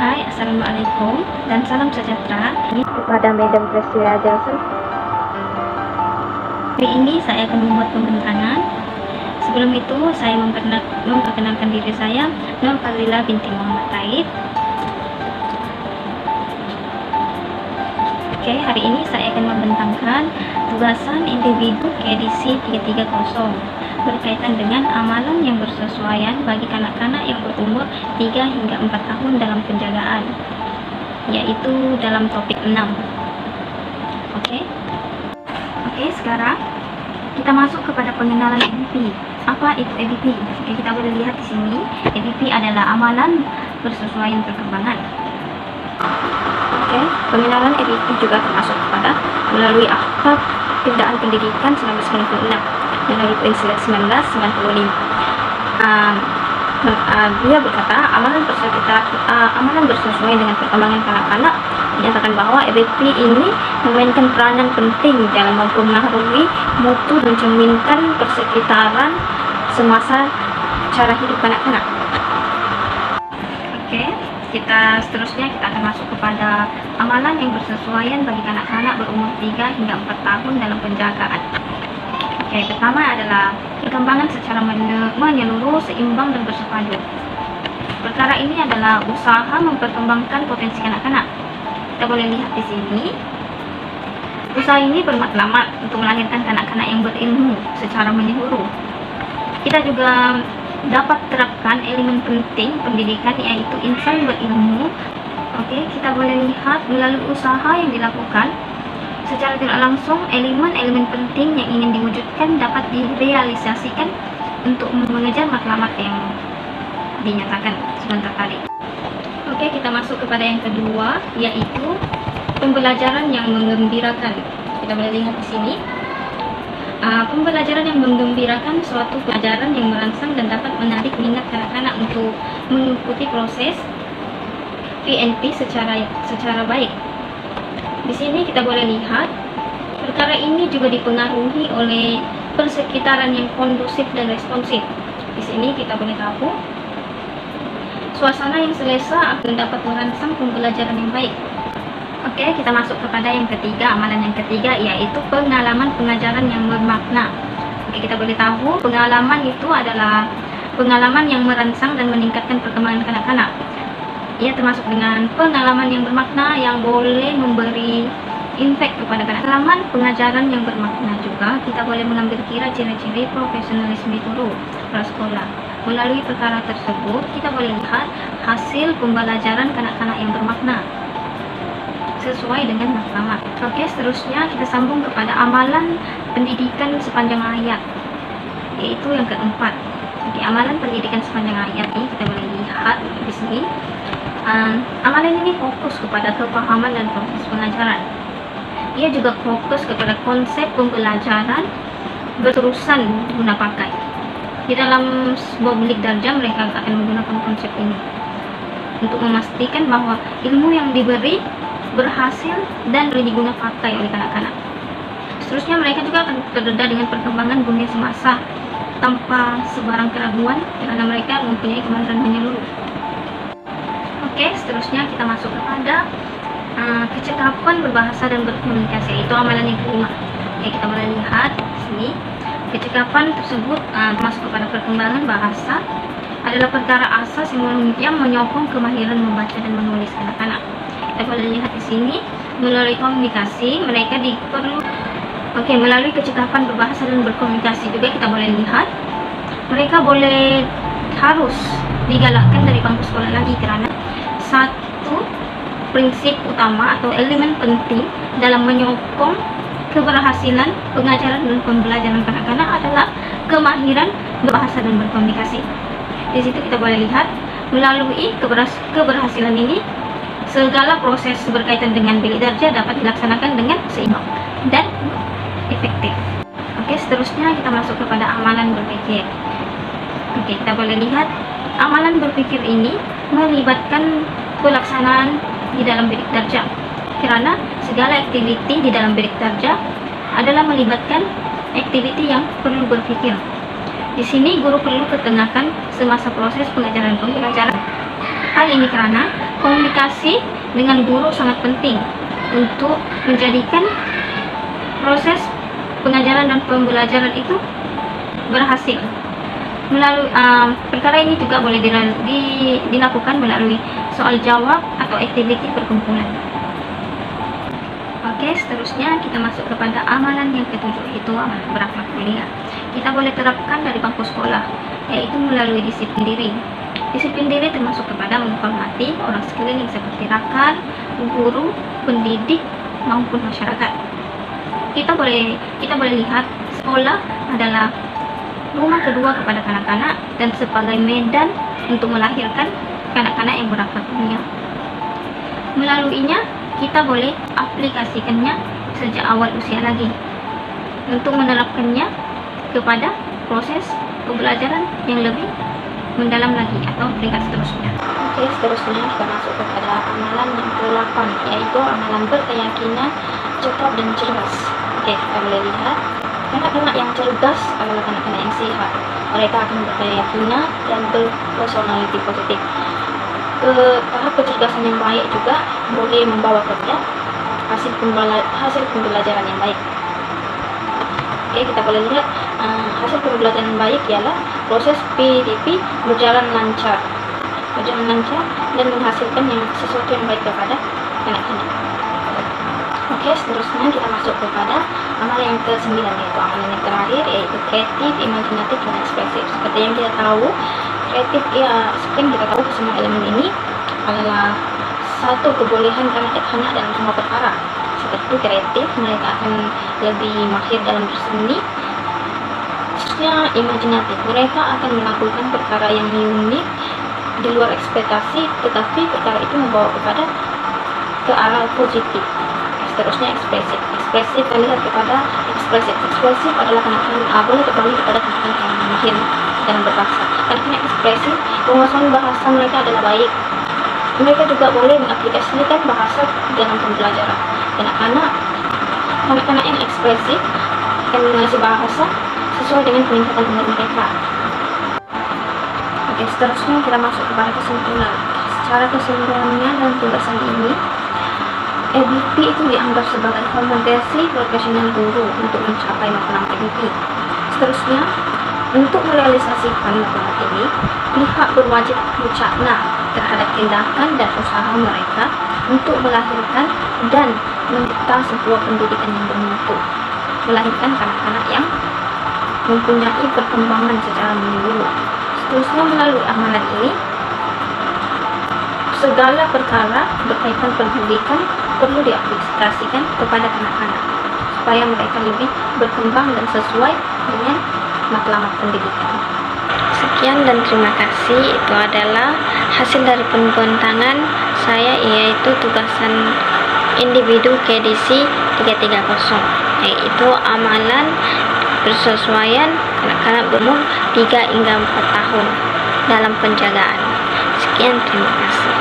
Hai, Assalamualaikum dan salam sejahtera. Kepada Madam Priscilla Johnson. Hari ini saya akan membuat pembentangan. Sebelum itu saya memperkenalkan diri saya, Nur Fadlila binti Muhammad Taib. Oke, hari ini saya akan membentangkan tugasan individu edisi 330 berkaitan dengan amalan yang bersesuaian bagi kanak-kanak yang berumur 3 hingga 4 tahun dalam penjagaan, yaitu dalam topik 6. Oke, sekarang kita masuk kepada pengenalan EBP. Apa itu EBP? Oke, kita boleh lihat di sini. EBP adalah amalan bersesuaian perkembangan. Oke, pengenalan EBP juga termasuk kepada melalui Akta Pindaan Pendidikan 1996 melalui Poin 1995. Dia berkata amalan bersesuaian dengan perkembangan kanak-kanak, dinyatakan bahwa EBP ini memainkan peranan penting dalam mempengaruhi mutu dan mencerminkan persekitaran semasa cara hidup kanak-kanak. Oke, seterusnya kita akan masuk kepada amalan yang bersesuaian bagi kanak-kanak berumur 3 hingga 4 tahun dalam penjagaan. Oke, pertama adalah perkembangan secara menyeluruh, seimbang dan bersepadu. Perkara ini adalah usaha memperkembangkan potensi kanak-kanak. Kita boleh lihat di sini. Usaha ini bermatlamat untuk melahirkan kanak-kanak yang berilmu secara menyeluruh. Kita juga dapat terapkan elemen penting pendidikan, yaitu insan berilmu. Oke, kita boleh lihat melalui usaha yang dilakukan secara tidak langsung, elemen-elemen penting yang ingin diwujudkan dapat direalisasikan untuk mengejar matlamat yang dinyatakan sebentar tadi. Oke, kita masuk kepada yang kedua, yaitu pembelajaran yang menggembirakan. Kita boleh lihat di sini. Pembelajaran yang menggembirakan suatu pelajaran yang merangsang dan dapat menarik minat kanak-kanak untuk mengikuti proses PNP secara baik. Di sini kita boleh lihat perkara ini juga dipengaruhi oleh persekitaran yang kondusif dan responsif. Di sini kita boleh tahu suasana yang selesa akan dapat merangsang pembelajaran yang baik. Oke, kita masuk kepada yang ketiga, amalan yang ketiga, yaitu pengalaman pengajaran yang bermakna. Oke, kita boleh tahu pengalaman itu adalah pengalaman yang merangsang dan meningkatkan perkembangan kanak-kanak. Ia termasuk dengan pengalaman yang bermakna yang boleh memberi impact kepada kanak-kanak. Pengalaman pengajaran yang bermakna juga kita boleh mengambil kira ciri-ciri profesionalisme guru prasekolah. Melalui perkara tersebut kita boleh lihat hasil pembelajaran kanak-kanak yang bermakna sesuai dengan matlamat. Oke, seterusnya kita sambung kepada amalan pendidikan sepanjang hayat, yaitu yang keempat. Oke, amalan pendidikan sepanjang hayat ini kita boleh lihat di sini. Amalan ini fokus kepada kepahaman dan proses pengajaran. Ia juga fokus kepada konsep pembelajaran berterusan guna pakai. Di dalam sebuah bilik darjah mereka akan menggunakan konsep ini untuk memastikan bahwa ilmu yang diberi berhasil dan boleh digunakan pakai oleh kanak-kanak. Seterusnya mereka juga akan terdedah dengan perkembangan dunia semasa tanpa sebarang keraguan karena mereka mempunyai kemampuan menyeluruh. Oke, seterusnya kita masuk kepada kecakapan berbahasa dan berkomunikasi, itu amalan yang kelima. Oke, kita boleh lihat di sini. Kecakapan tersebut masuk kepada perkembangan bahasa adalah perkara asas yang menyokong kemahiran membaca dan menulis anak-anak. Kita boleh lihat di sini melalui komunikasi mereka melalui kecakapan berbahasa dan berkomunikasi juga kita boleh lihat mereka harus digalakkan dari bangku sekolah lagi, karena satu prinsip utama atau elemen penting dalam menyokong keberhasilan pengajaran dan pembelajaran kanak-kanak adalah kemahiran berbahasa dan berkomunikasi. Di situ kita boleh lihat melalui keberhasilan ini segala proses berkaitan dengan bilik darjah dapat dilaksanakan dengan seimbang dan efektif. Oke, seterusnya kita masuk kepada amalan berpikir. Oke, kita boleh lihat amalan berpikir ini melibatkan pelaksanaan di dalam bilik darjah, karena segala aktiviti di dalam bilik darjah adalah melibatkan aktiviti yang perlu berpikir. Di sini guru perlu ketengahkan semasa proses pengajaran pembelajaran. Hal ini karena Komunikasi dengan guru sangat penting untuk menjadikan proses pengajaran dan pembelajaran itu berhasil. Melalui perkara ini juga boleh dilakukan melalui soal jawab atau aktiviti perkumpulan. Oke, seterusnya kita masuk kepada amalan yang ketujuh, itu amalan berakhlak mulia. Kita boleh terapkan dari bangku sekolah, yaitu melalui disiplin diri. Disiplin diri termasuk kepada menghormati orang sekeliling seperti rakan, guru, pendidik, maupun masyarakat. Kita boleh lihat sekolah adalah rumah kedua kepada kanak-kanak dan sebagai medan untuk melahirkan kanak-kanak yang berakhlak mulia. Melaluinya, kita boleh aplikasikannya sejak awal usia lagi untuk menerapkannya kepada proses pembelajaran yang lebih mendalam lagi atau peringkat seterusnya. Oke, seterusnya kita masuk kepada amalan yang ke-8, yaitu amalan berkeyakinan, cepat dan cerdas. Oke, kita boleh lihat kanak-kanak yang cerdas adalah kanak-kanak yang sehat. Mereka akan berkeyakinan dan berpersonaliti positif. Tahap kecerdasan yang baik juga boleh membawa kepada hasil pembelajaran yang baik. Oke, kita boleh lihat hasil pembelajaran yang baik ialah proses PDP berjalan lancar dan menghasilkan sesuatu yang baik kepada anak-anak. Oke, seterusnya kita masuk kepada amalan yang ke-9, yaitu amalan yang terakhir, yaitu kreatif, imajinatif, dan ekspresif. Seperti yang kita tahu, kreatif seperti yang kita tahu, semua elemen ini adalah satu kebolehan kanak-kanak dalam semua perkara. Seperti kreatif, mereka akan lebih mahir dalam berseni. Khususnya imajinatif, mereka akan melakukan perkara yang unik di luar ekspektasi, tetapi perkara itu membawa ke arah positif. Seterusnya ekspresif. Ekspresif kita lihat kepada ekspresif. Ekspresif adalah kanak-kanak boleh kembali kepada kanak-kanak yang mahir dalam berbahasa. Kanak-kanak ekspresif, penguasaan bahasa mereka adalah baik. Mereka juga boleh mengaplikasikan bahasa dalam pembelajaran. Kanak-kanak yang ekspresif akan mengenali bahasa sesuai dengan peningkatan umur mereka. Oke, seterusnya kita masuk kepada kesimpulan. Secara kesimpulannya dalam tugasan ini, EBP itu dianggap sebagai fermentasi profesional guru untuk mencapai matlamat EBP. Seterusnya, untuk merealisasikan matlamat ini, pihak berwajib bijaksana terhadap tindakan dan usaha mereka untuk melahirkan dan mencipta sebuah pendidikan yang bermutu, melahirkan kanak-kanak yang mempunyai perkembangan secara menyeluruh. Seterusnya, melalui amalan ini, segala perkara berkaitan pendidikan perlu diaplikasikan kepada kanak-kanak supaya mereka lebih berkembang dan sesuai dengan matlamat pendidikan. Sekian dan terima kasih. Itu adalah hasil dari pembentangan saya, yaitu tugasan individu KDC 330, yaitu amalan persesuaian kanak-kanak berumur 3 hingga 4 tahun dalam penjagaan. Sekian, terima kasih.